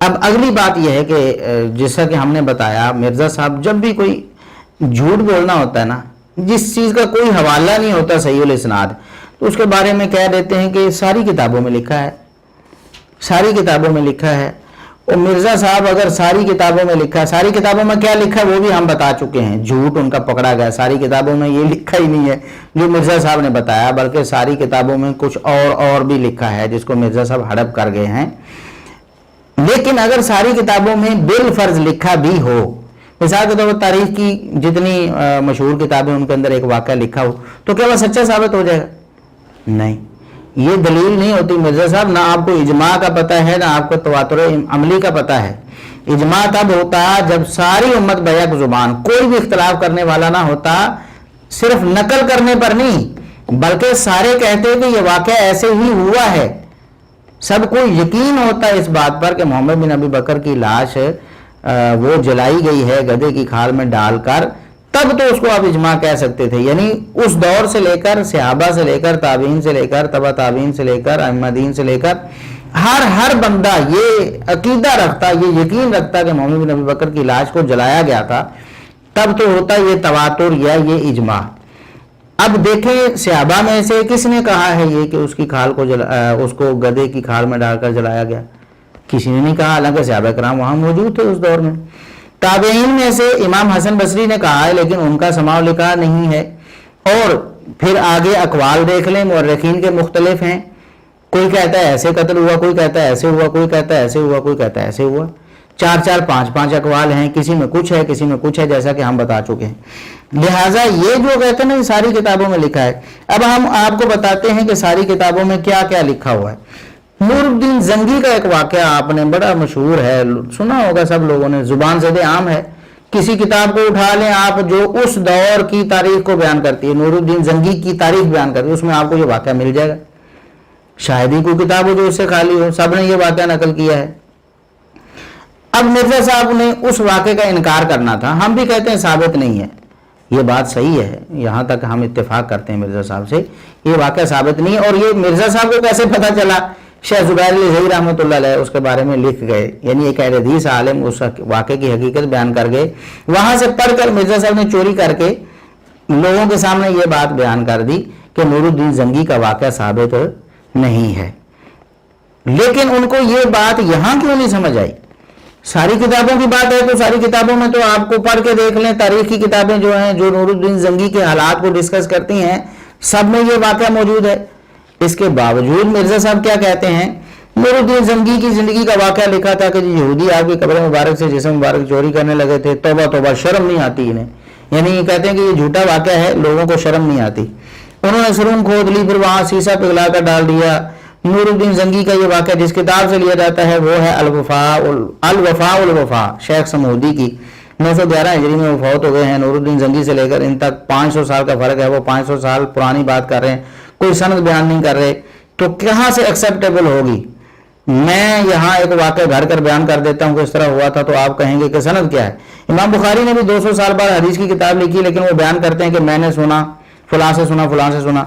اب اگلی بات یہ ہے کہ جیسا کہ ہم نے بتایا مرزا صاحب جب بھی کوئی جھوٹ بولنا ہوتا ہے نا، جس چیز کا کوئی حوالہ نہیں ہوتا صحیح الاسناد، تو اس کے بارے میں کہہ دیتے ہیں کہ ساری کتابوں میں لکھا ہے، ساری کتابوں میں لکھا ہے۔ اور مرزا صاحب اگر ساری کتابوں میں لکھا ہے، ساری کتابوں میں کیا لکھا ہے وہ بھی ہم بتا چکے ہیں، جھوٹ ان کا پکڑا گیا، ساری کتابوں میں یہ لکھا ہی نہیں ہے جو مرزا صاحب نے بتایا، بلکہ ساری کتابوں میں کچھ اور بھی لکھا ہے جس کو مرزا صاحب ہڑپ کر گئے ہیں۔ لیکن اگر ساری کتابوں میں بالفرض لکھا بھی ہو، مثال کے طور پر تاریخ کی جتنی مشہور کتابیں ان کے اندر ایک واقعہ لکھا ہو، تو کیا وہ سچا ثابت ہو جائے گا؟ نہیں، یہ دلیل نہیں ہوتی مرزا صاحب۔ نہ آپ کو اجماع کا پتہ ہے، نہ آپ کو تواتر عملی کا پتہ ہے۔ اجماع تب ہوتا جب ساری امت بیک زبان، کوئی بھی اختلاف کرنے والا نہ ہوتا، صرف نقل کرنے پر نہیں بلکہ سارے کہتے کہ یہ واقعہ ایسے ہی ہوا ہے، سب کو یقین ہوتا ہے اس بات پر کہ محمد بن ابی بکر کی لاش وہ جلائی گئی ہے گدھے کی کھال میں ڈال کر، تب تو اس کو آپ اجماع کہہ سکتے تھے۔ یعنی اس دور سے لے کر، صحابہ سے لے کر، تابعین سے لے کر، تبع تابعین سے لے کر، ائمہ دین سے لے کر، ہر بندہ یہ عقیدہ رکھتا، یہ یقین رکھتا کہ محمد بن ابی بکر کی لاش کو جلایا گیا تھا، تب تو ہوتا یہ تواتر یا یہ اجماع۔ اب دیکھیں صحابہ میں سے کس نے کہا ہے یہ کہ اس کی کھال کو اس کو گدھے کی کھال میں ڈال کر جلایا گیا؟ کسی نے نہیں کہا، حالانکہ صحابہ کرام وہاں موجود تھے اس دور میں۔ تابعین میں سے امام حسن بصری نے کہا ہے، لیکن ان کا سماع لکھا نہیں ہے۔ اور پھر آگے اقوال دیکھ لیں، مورخین کے مختلف ہیں، کوئی کہتا ہے ایسے قتل ہوا، کوئی کہتا ہے ایسے ہوا، کوئی کہتا ہے ایسے ہوا، کوئی کہتا ہے ایسے ہوا، 4 5 اقوال ہیں، کسی میں کچھ ہے، کسی میں کچھ ہے، جیسا کہ ہم بتا چکے ہیں۔ لہٰذا یہ جو کہتے ہیں نا ساری کتابوں میں لکھا ہے، اب ہم آپ کو بتاتے ہیں کہ ساری کتابوں میں کیا کیا لکھا ہوا ہے۔ نور الدین زنگی کا ایک واقعہ آپ نے بڑا مشہور ہے، سنا ہوگا سب لوگوں نے، زبان زد عام ہے۔ کسی کتاب کو اٹھا لیں آپ جو اس دور کی تاریخ کو بیان کرتی ہے، نور الدین زنگی کی تاریخ بیان کرتی ہے، اس میں آپ کو یہ واقعہ مل جائے گا۔ شاید ہی کوئی کتاب ہو جو اس سے خالی ہو، سب نے یہ واقعہ نقل کیا ہے۔ اب مرزا صاحب نے اس واقعے کا انکار کرنا تھا، ہم بھی کہتے ہیں ثابت نہیں ہے، یہ بات صحیح ہے، یہاں تک ہم اتفاق کرتے ہیں مرزا صاحب سے، یہ واقعہ ثابت نہیں ہے۔ اور یہ مرزا صاحب کو کیسے پتہ چلا؟ شیخ زبیر الہی رحمۃ اللہ علیہ اس کے بارے میں لکھ گئے، یعنی ایک اہل حدیث عالم اس واقعے کی حقیقت بیان کر گئے، وہاں سے پڑھ کر مرزا صاحب نے چوری کر کے لوگوں کے سامنے یہ بات بیان کر دی کہ نور الدین زنگی کا واقعہ ثابت نہیں ہے۔ لیکن ان کو یہ بات یہاں کیوں نہیں سمجھ آئی؟ ساری کتابوں کی بات ہے تو ساری کتابوں میں تو آپ کو پڑھ کے دیکھ لیں، تاریخ کی کتابیں جو ہیں جو نور الدین زنگی کے حالات کو ڈسکس کرتی ہیں، سب میں یہ واقعہ موجود ہے۔ اس کے باوجود مرزا صاحب کیا کہتے ہیں؟ نور الدین زنگی کی زندگی کا واقعہ لکھا تھا کہ یہودی آپ کی قبر مبارک سے جسم مبارک چوری کرنے لگے تھے، توبہ توبہ، شرم نہیں آتی انہیں، یعنی یہ کہتے ہیں کہ یہ جھوٹا واقعہ ہے، لوگوں کو شرم نہیں آتی۔ انہوں نے سرنگ کھود لی، پھر وہاں سیسا پگھلا کر ڈال دیا۔ نور الدین زنگی کا یہ واقعہ جس کتاب سے لیا جاتا ہے وہ ہے الوفاء شیخ سمودی کی، 911 ہجری میں وہ فوت ہو گئے ہیں۔ نور الدین زنگی سے لے کر ان تک 500 سال کا فرق ہے، وہ 500 سال پرانی بات کر رہے ہیں، کوئی سند بیان نہیں کر رہے، تو کہاں سے ایکسیپٹیبل ہوگی؟ میں یہاں ایک واقعہ گھڑ کر بیان کر دیتا ہوں کہ اس طرح ہوا تھا، تو آپ کہیں گے کہ سند کیا ہے؟ امام بخاری نے بھی 200 سال بعد حدیث کی کتاب لکھی، لیکن وہ بیان کرتے ہیں کہ میں نے سنا، فلاں سے سنا، فلاں سے سنا،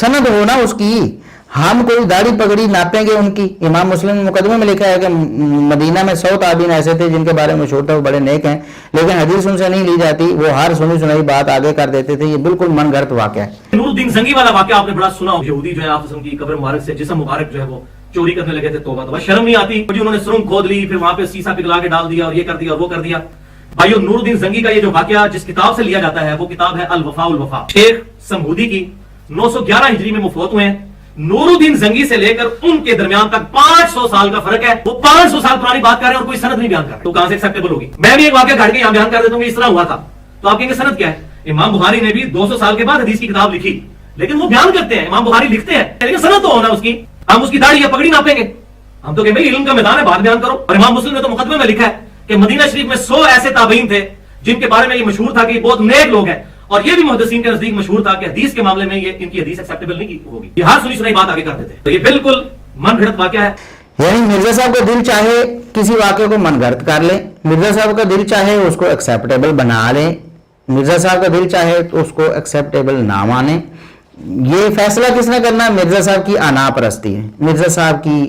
سند ہونا اس کی۔ ہم کوئی داڑھی پگڑی ناپیں گے ان کی؟ امام مسلم مقدمے میں لکھا ہے کہ مدینہ میں 100 تابعین ایسے تھے جن کے بارے میں مشہور تھا وہ بڑے نیک ہیں، لیکن حدیث ان سے نہیں لی جاتی، وہ ہر سنی سنائی بات آگے کر دیتے تھے۔ یہ بالکل من گھڑت واقعہ ہے۔ نور الدین زنگی والا واقعہ آپ نے بڑا سنا ہو، یہودی جو ہے آپ کی قبر مبارک سے جسم مبارک جو ہے وہ چوری کرنے لگے تھے، توبہ توبہ، شرم نہیں آتی، انہوں نے سرنگ کھود لی، پھر وہاں پہ سیسا پگھلا کے ڈال دیا اور یہ کر دیا اور وہ کر دیا۔ بھائیو، نور الدین زنگی کا یہ جو واقعہ جس کتاب سے لیا جاتا ہے وہ کتاب ہے الوفاء شیخ سمودی کی، 911 ہجری میں وہ فوت ہوئے ہیں۔ نور الدین زنگی سے لے کر ان کے درمیان تک 500 سال کا فرق ہے، وہ 500 سال پرانی بات کر رہے ہیں اور کوئی سند نہیں بیان کر رہے، تو کہاں سے ایکسیپٹیبل ہوگی؟ میں بھی ایک واقعہ گھڑ کے یہاں بیان کر دیتا ہوں کہ اس طرح ہوا تھا، تو آپ کہیں گے سند کیا ہے؟ امام بخاری نے بھی 200 سال کے بعد حدیث کی کتاب لکھی، لیکن وہ بیان کرتے ہیں، امام بخاری لکھتے ہیں، لیکن سند تو ہونا اس کی۔ ہم اس کی داڑھی یا پگڑی ناپیں گے؟ ہم تو کہ بھائی علم کا میدان ہے، بات بیان کرو۔ اور امام مسلم نے تو مقدمے میں لکھا ہے کہ مدینہ شریف میں 100 ایسے تابعین تھے جن کے بارے میں یہ مشہور تھا کہ یہ بہت نیک لوگ ہیں، اور یہ بھی محدثین کے نزدیک مشہور تھا کہ حدیث کے معاملے میں یہ ان کی حدیث ایکسیپٹیبل نہیں ہوگی، یہ ہر سنی سنائی بات آگے کر دیتے ہیں، تو یہ بالکل من گھڑت واقعہ ہے۔ یعنی مرزا صاحب کا دل چاہے کسی واقعے کو من گھڑت کر لیں، مرزا صاحب کا دل چاہے اس کو ایکسیپٹیبل بنا لیں، مرزا صاحب کا دل چاہے تو اس کو ایکسیپٹیبل نہ مانیں۔ یہ فیصلہ کس نے کرنا ہے؟ مرزا صاحب کی انا پرستی ہے، مرزا صاحب کی